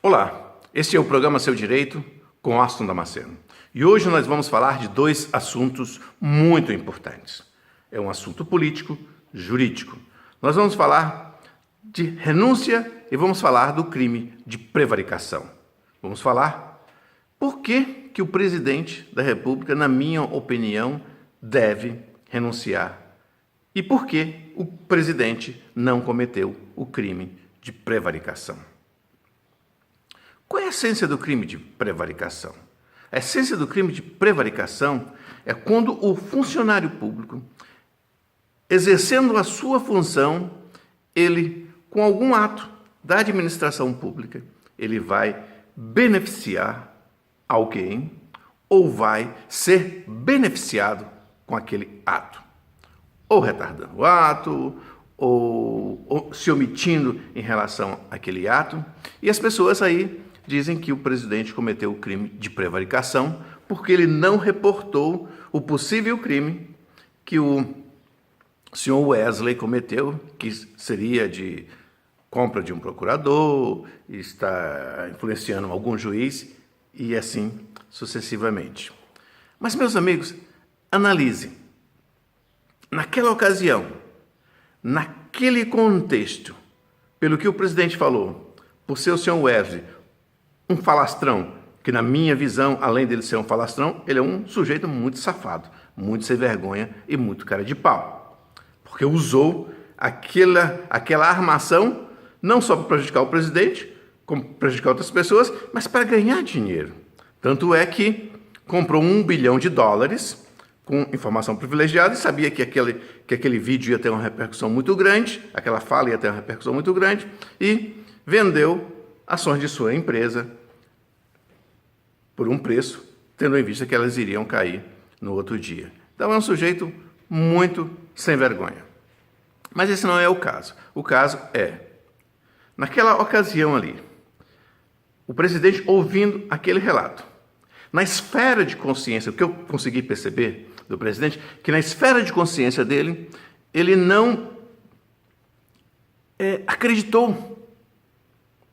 Olá, este é o programa Seu Direito com Aston Damasceno. E hoje nós vamos falar de dois assuntos muito importantes. É um assunto político, jurídico. Nós vamos falar de renúncia e vamos falar do crime de prevaricação. Vamos falar por que o presidente da República, na minha opinião, deve renunciar e por que o presidente não cometeu o crime de prevaricação. Qual é a essência do crime de prevaricação? A essência do crime de prevaricação é quando o funcionário público, exercendo a sua função, ele, com algum ato da administração pública, ele vai beneficiar alguém ou vai ser beneficiado com aquele ato. Ou retardando o ato, ou se omitindo em relação àquele ato. E as pessoas aí dizem que o presidente cometeu o crime de prevaricação porque ele não reportou o possível crime que o senhor Wesley cometeu, que seria de compra de um procurador, está influenciando algum juiz e assim sucessivamente. Mas, meus amigos, analise. Naquela ocasião, naquele contexto, pelo que o presidente falou, por ser o senhor Wesley um falastrão, que na minha visão, além dele ser um falastrão, ele é um sujeito muito safado, muito sem vergonha e muito cara de pau. Porque usou aquela armação não só para prejudicar o presidente, como para prejudicar outras pessoas, mas para ganhar dinheiro. Tanto é que comprou $1 bilhão com informação privilegiada e sabia que aquele vídeo ia ter uma repercussão muito grande, aquela fala ia ter uma repercussão muito grande, e vendeu ações de sua empresa por um preço, tendo em vista que elas iriam cair no outro dia. Então é um sujeito muito sem vergonha. Mas esse não é o caso. O caso é, naquela ocasião ali, o presidente ouvindo aquele relato, na esfera de consciência, o que eu consegui perceber do presidente, que na esfera de consciência dele, ele não acreditou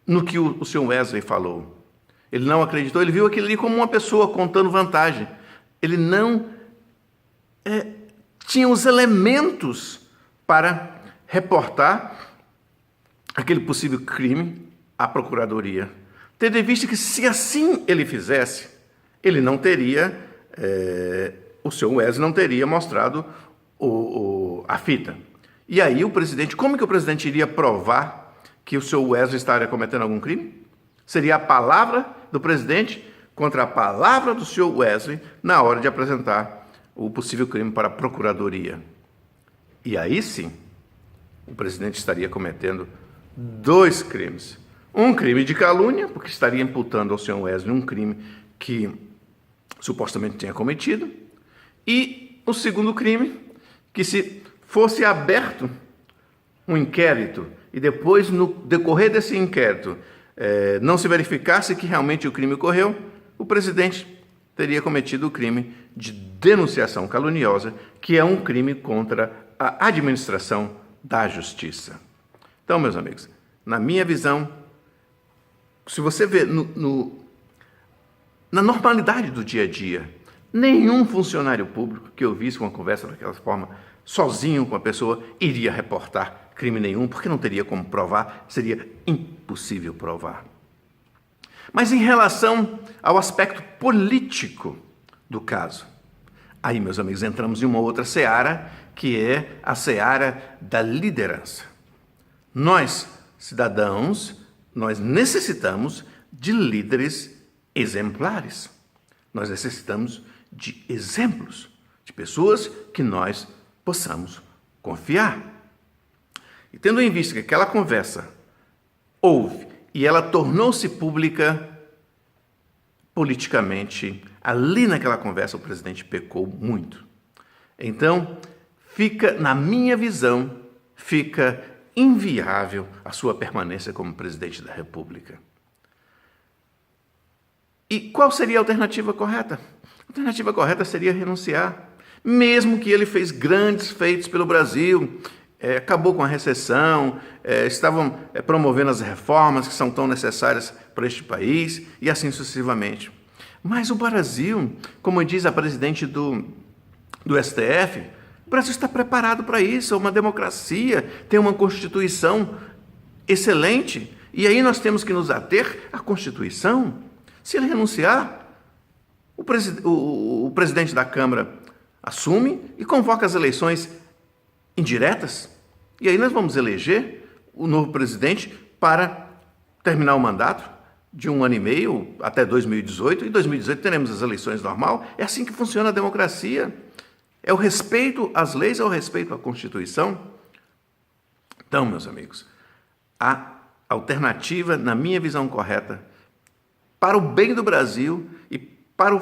no que o senhor Wesley falou. Ele não acreditou, ele viu aquilo ali como uma pessoa contando vantagem. Ele não tinha os elementos para reportar aquele possível crime à procuradoria. Tendo em vista que, se assim ele fizesse, ele não teria, o senhor Wesley não teria mostrado a fita. E aí o presidente, como que o presidente iria provar que o senhor Wesley estaria cometendo algum crime? Seria a palavra do presidente contra a palavra do senhor Wesley na hora de apresentar o possível crime para a procuradoria. E aí sim, o presidente estaria cometendo dois crimes. Um crime de calúnia, porque estaria imputando ao senhor Wesley um crime que supostamente tinha cometido, e o segundo crime, que se fosse aberto um inquérito e depois, no decorrer desse inquérito, não se verificasse que realmente o crime ocorreu, o presidente teria cometido o crime de denunciação caluniosa, que é um crime contra a administração da justiça. Então, meus amigos, na minha visão, se você vê na normalidade do dia a dia, nenhum funcionário público que eu visse uma conversa daquela forma, sozinho com a pessoa, iria reportar crime nenhum, porque não teria como provar, seria impossível provar. Mas em relação ao aspecto político do caso, aí, meus amigos, entramos em uma outra seara, que é a seara da liderança. Nós, cidadãos, nós necessitamos de líderes exemplares. Nós necessitamos de exemplos, de pessoas que nós possamos confiar. E tendo em vista que aquela conversa houve e ela tornou-se pública politicamente, ali naquela conversa o presidente pecou muito. Então, na minha visão, fica inviável a sua permanência como presidente da República. E qual seria a alternativa correta? A alternativa correta seria renunciar, mesmo que ele fez grandes feitos pelo Brasil, acabou com a recessão, estavam promovendo as reformas que são tão necessárias para este país e assim sucessivamente. Mas o Brasil, como diz a presidente do STF, o Brasil está preparado para isso, é uma democracia, tem uma Constituição excelente, e aí nós temos que nos ater à Constituição. Se ele renunciar, o presidente da Câmara assume e convoca as eleições indiretas, e aí nós vamos eleger o novo presidente para terminar o mandato de 1 ano e meio até 2018, e em 2018 teremos as eleições normal. É assim que funciona a democracia. É o respeito às leis, é o respeito à Constituição. Então, meus amigos, a alternativa, na minha visão correta, para o bem do Brasil e para o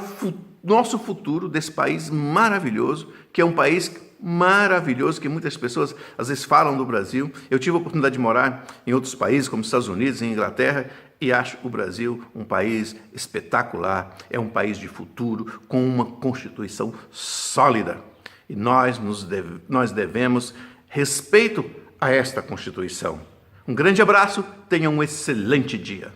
nosso futuro desse país maravilhoso, que é um país maravilhoso, que muitas pessoas às vezes falam do Brasil. Eu tive a oportunidade de morar em outros países, como Estados Unidos e Inglaterra, e acho o Brasil um país espetacular, é um país de futuro, com uma Constituição sólida. E nós devemos respeito a esta Constituição. Um grande abraço, tenha um excelente dia.